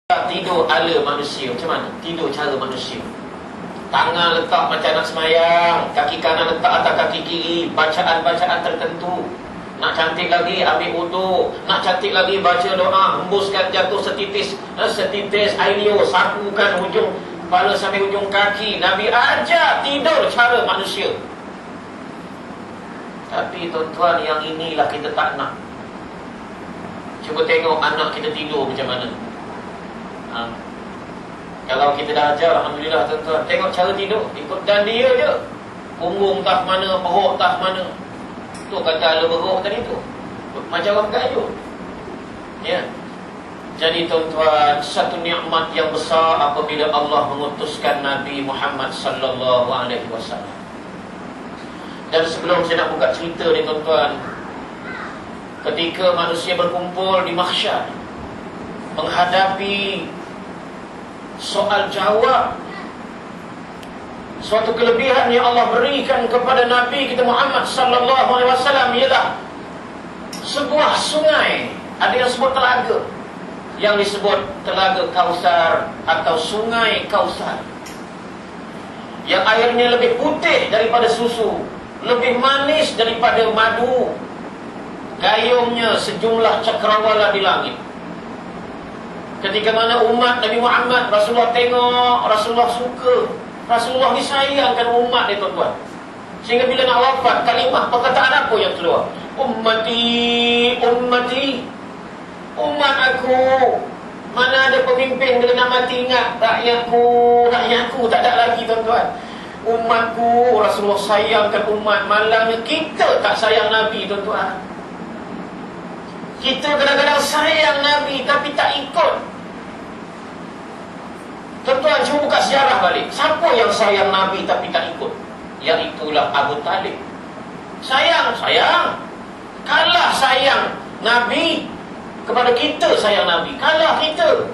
Tidur ala manusia. Macam mana? Tidur cara manusia. Tangan letak macam nak semayang, kaki kanan letak atas kaki kiri, bacaan-bacaan tertentu. Nak cantik lagi, ambil wuduk. Nak cantik lagi, baca doa. Hembuskan jatuh setitis air liur, sapukan hujung kepala sampai hujung kaki. Nabi ajar tidur cara manusia. Tapi tuan-tuan, yang inilah kita tak nak. Cuba tengok anak kita tidur macam mana. Kalau kita dah ajar, alhamdulillah tuan-tuan, tengok cara tidur, ikutkan dia je. Punggung tak mana, perut tak mana. Tu kata ala beruk tadi tu, macam orang kayu. Ya. Jadi tuan-tuan, satu nikmat yang besar apabila Allah mengutuskan Nabi Muhammad sallallahu alaihi wasallam. Dan sebelum saya nak buka cerita ni tuan-tuan, ketika manusia berkumpul di mahsyar menghadapi soal jawab, suatu kelebihan yang Allah berikan kepada Nabi kita Muhammad sallallahu alaihi wasallam ialah sebuah sungai. Ada yang sebut telaga, yang disebut telaga Kausar atau sungai Kausar, yang airnya lebih putih daripada susu, lebih manis daripada madu, gayungnya sejumlah cakrawala di langit. Ketika mana umat Nabi Muhammad, Rasulullah tengok, Rasulullah suka, Rasulullah disayangkan umat dia tuan-tuan. Sehingga bila nak wafat, kalimah perkataan apa yang keluar? Ummati, ummati, umat aku. Mana ada pemimpin bila nak mati ingat rakyatku, rakyatku. Tak ada lagi tuan-tuan. Umatku, Rasulullah sayangkan umat. Malangnya kita tak sayang Nabi tuan-tuan. Kita kadang-kadang sayang Nabi tapi tak ikut. Tuan-tuan, cuba buka sejarah balik. Siapa yang sayang Nabi tapi tak ikut? Iaitulah Abu Talib. Sayang. Kalah sayang Nabi kepada kita sayang Nabi. Kalah kita.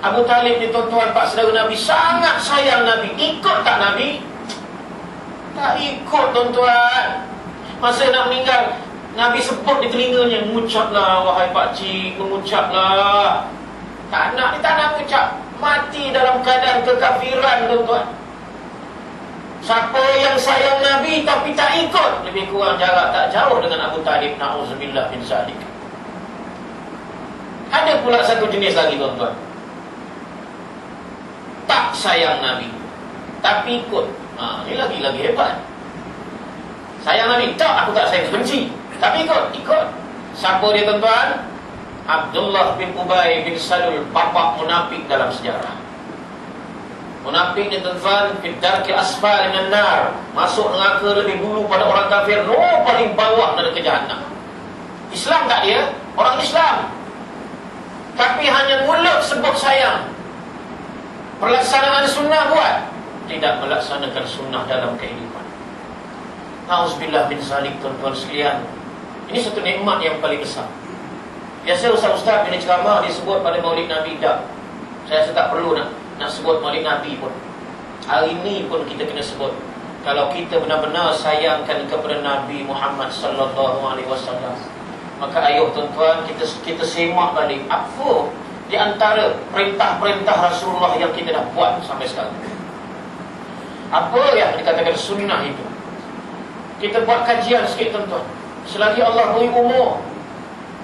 Abu Talib ni tuan-tuan, pak saudara Nabi, sangat sayang Nabi. Ikut tak Nabi? Tak ikut tuan-tuan. Masa nak meninggal, Nabi sebut di telinganya, mengucaplah wahai pakcik, mengucaplah. Tak nak, dia tak nak mengucap. Mati dalam keadaan kekafiran tuan-tuan. Siapa yang sayang Nabi tapi tak ikut, lebih kurang jarak tak jauh dengan Abu Talib. Na'udzubillah min zalik. Ada pula satu jenis lagi tuan-tuan, tak sayang Nabi tapi ikut. Ini lagi hebat. Sayang Nabi, tak, aku tak sayang, benci, tapi ikut. Siapa dia tuan-tuan? Abdullah bin Ubay bin Salul, bapa munafik dalam sejarah. Munafik ni tuan-tuan, fidarki asfal minan nar, masuk neraka lebih dulu pada orang kafir, paling bawah dari ke jahannam. Islam tak dia? Orang Islam. Tapi hanya mulut sebut sayang. Pelaksanaan sunnah buat, tidak melaksanakan sunnah dalam kehidupan. Na'udzubillah min zalik tuan-tuan sekalian. Ini satu nikmat yang paling besar. Biasa ustaz-ustaz bila ceramah disebut pada Maulid Nabi, tak. Saya rasa tak perlu nak sebut Maulid Nabi pun. Hari ini pun kita kena sebut. Kalau kita benar-benar sayangkan kepada Nabi Muhammad sallallahu alaihi wasallam, maka ayo tuan-tuan, kita semak balik apa di antara perintah-perintah Rasulullah yang kita dah buat sampai sekarang. Apa yang dikatakan sunnah itu? Kita buat kajian sikit tuan-tuan. Selagi Allah beri umur,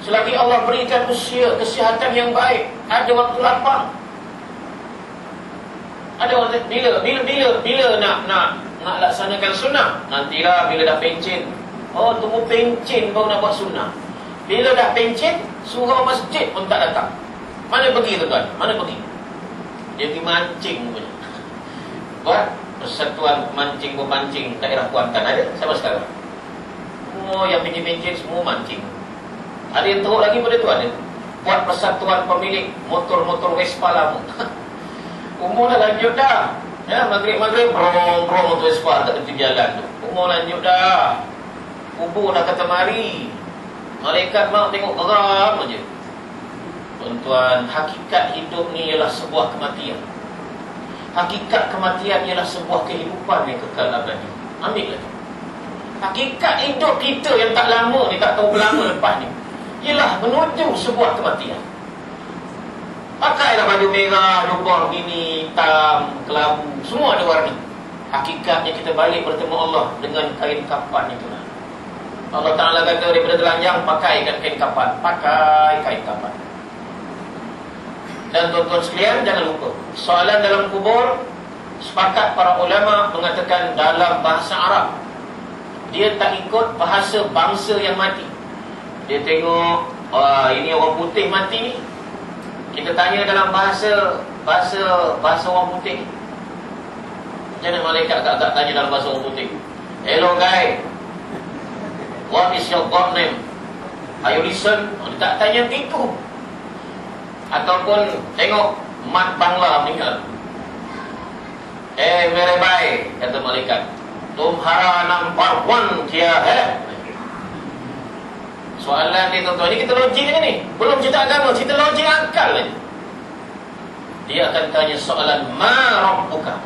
selagi Allah berikan usia, kesihatan yang baik, ada waktu lapang, ada waktu bila nak laksanakan sunnah. Nantilah bila dah pencen. Tunggu pencen baru nak buat sunnah. Bila dah pencen, surau masjid pun tak datang. Mana pergi tuan-tuan? Mana pergi? Dia pergi mancing punya. Buat persatuan mancing-pemancing daerah Kuantan. Ada sampai sekarang. Semua yang pencen-pencen semua mancing. Ada yang teruk lagi pada tu ada. Buat persatuan pemilik motor-motor Vespa lama. Umur dah lanjut dah. Ya, maghrib-maghrib brom motor Vespa tak kerja jalan tu. Umur lanjut dah. Kubur dah kata mari. Malaikat mau tengok geram aja. Tuan-tuan, hakikat hidup ni ialah sebuah kematian. Hakikat kematian ialah sebuah kehidupan yang kekal abadi. Ambil lagi. Hakikat hidup kita yang tak lama ni, tak tahu berapa lepas ni, ialah menuju sebuah kematian. pakailah baju merah, jubah gini, hitam, kelabu, semua ada warna. Hakikatnya kita balik bertemu Allah dengan kain kafan itulah. Allah Ta'ala kata daripada telanjang, pakaikan kain kafan. Pakai kain kafan. Dan tuan-tuan sekalian, jangan lupa, soalan dalam kubur, sepakat para ulama mengatakan dalam bahasa Arab, dia tak ikut bahasa bangsa yang mati. Dia tengok, ini orang putih mati ni, kita tanya dalam bahasa orang putih. Macam mana malaikat agak tanya dalam bahasa orang putih? Hello guy, what is your god name? Are you listen? Dia tak tanya begitu. Ataupun tengok mat Bangla meninggal. Mere bhai, kata malaikat, tumhara number 1 kia hai. Soalan dia tuan-tuan, ni kita logik ni, belum cerita agama, cerita logik akal ni. Dia akan tanya soalan, ma rabbuka.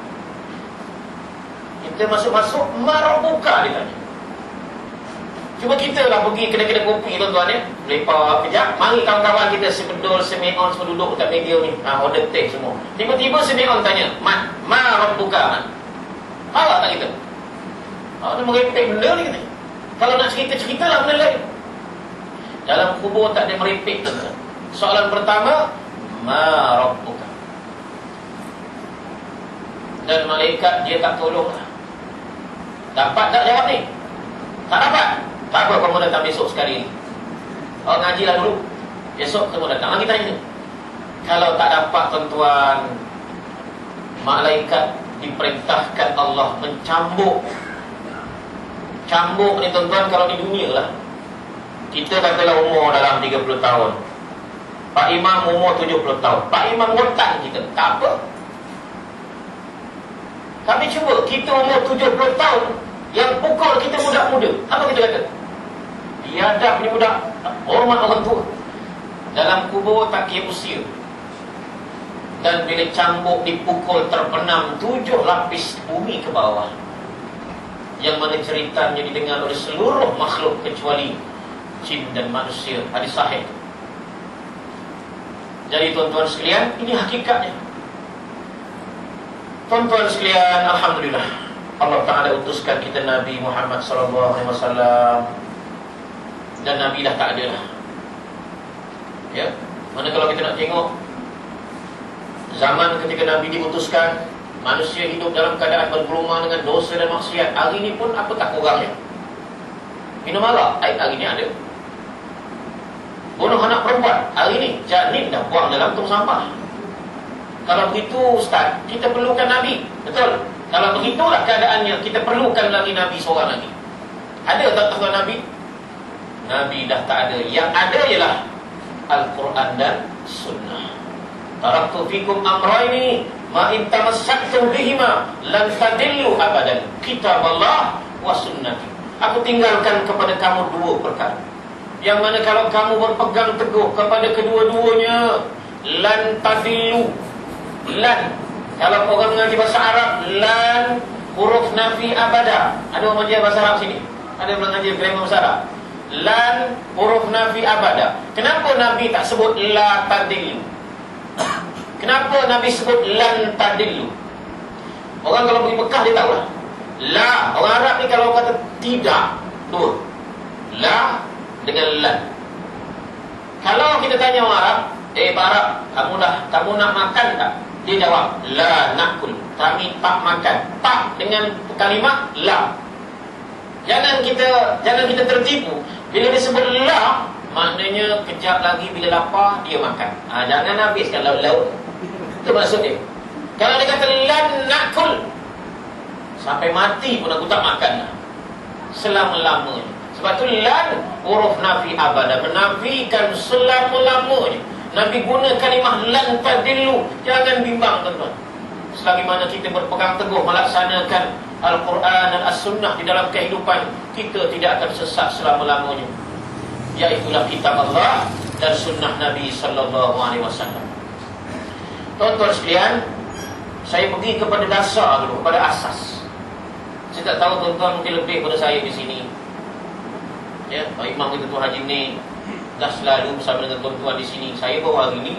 Kita masuk-masuk, ma rabbuka dia tanya. Cuba kita lah pergi kedai-kedai kopi tuan-tuan ya, lepak kejap, mari kawan-kawan kita sepedul, semeon, semua duduk dekat media ni, order teh semua. Tiba-tiba semeon tanya, ma rabbuka, man. Faham tak kita? Dia merepek benda ni kita. Kalau nak cerita-cerita lah benda lain. Dalam kubur tak ada merepek tuan-tuan. Soalan pertama, ma rabbuka. Dan malaikat dia tak tolong lah. Dapat tak jawab ni? Tak dapat. Tak apa, kamu datang besok sekali ni. Ngajilah dulu. Besok kamu datang lagi tanya. Kalau tak dapat tuan-tuan, malaikat diperintahkan Allah mencambuk. Cambuk ni tuan-tuan kalau di dunia lah. Kita katalah umur dalam 30 tahun. Pak Imam umur 70 tahun. Pak Imam rotan kita. Tak apa. Tapi cuba kita umur 70 tahun, yang pukul kita budak-muda. Apa kita kata? Biadab ni budak, hormat orang tua. Dalam kubur tak kira usia. Dan bila cambuk dipukul terpenam 7 lapis bumi ke bawah, yang mana ceritanya didengar oleh seluruh makhluk kecuali jin dan manusia. Hadis sahih. Jadi tuan-tuan sekalian, ini hakikatnya. Tuan-tuan sekalian, alhamdulillah, Allah Ta'ala utuskan kita Nabi Muhammad SAW. Dan Nabi dah tak ada lah. Ya, mana kalau kita nak tengok zaman ketika Nabi diutuskan, manusia hidup dalam keadaan bergelumang dengan dosa dan maksiat. Hari ini pun apakah kurangnya? Minum arak, hari ini ada. Bunuh anak perempuan, hari ini janin dah buang dalam tong sampah. Kalau begitu Ustaz, kita perlukan Nabi. Betul. Kalau begitulah keadaannya, kita perlukan lagi Nabi seorang lagi. Ada tak tuan Nabi? Nabi dah tak ada. Yang ada ialah Al-Quran dan Sunnah. Taraktu fikum amrayni ma in tamassaktum bihima lan tadillu abadan, kitab Allah wa sunnati. Aku tinggalkan kepada kamu 2 perkara, yang mana kalau kamu berpegang teguh kepada kedua-duanya, lan tadillu. Lan, kalau orang mengaji bahasa Arab, lan huruf nafi abada. Ada orang mengaji bahasa Arab sini? Ada orang mengaji grammar bahasa Arab? Lan huruf nafi abada. Kenapa Nabi tak sebut la tadillu? Kenapa Nabi sebut lan tadillu? Orang kalau pergi Mekah dia tahu lah. La, orang Arab ni kalau kata tidak, 2. La dengan lan. Kalau kita tanya orang Arab, Pak Arab, kamu nak makan tak? Dia jawab, la nakul, kami tak makan. Tak dengan kalimat la. Jangan kita tertipu. Bila dia sebut la, maknanya kejap lagi bila lapar dia makan. Jangan habiskan lauk-lauk. Itu maksud dia. Kalau dia kata lan nakul, sampai mati pun aku tak makan lah, selama-lamanya. Sebab tu lan huruf nafi abada, menafikan selama-lamanya. Nabi guna kalimah lan tadillu. Jangan bimbang tuan-tuan. Selagi mana kita berpegang teguh melaksanakan Al-Quran dan As-Sunnah di dalam kehidupan, kita tidak akan sesat selama-lamanya. Iaitulah kitab Allah dan sunnah Nabi SAW. Tuan-tuan sekalian, saya pergi kepada dasar dulu, kepada asas. Saya tak tahu tuan-tuan mungkin lebih pada saya di sini. Ya, Pak Imam kita Tuan Haji ni dah selalu bersama dengan tuan-tuan di sini. Saya baru hari ini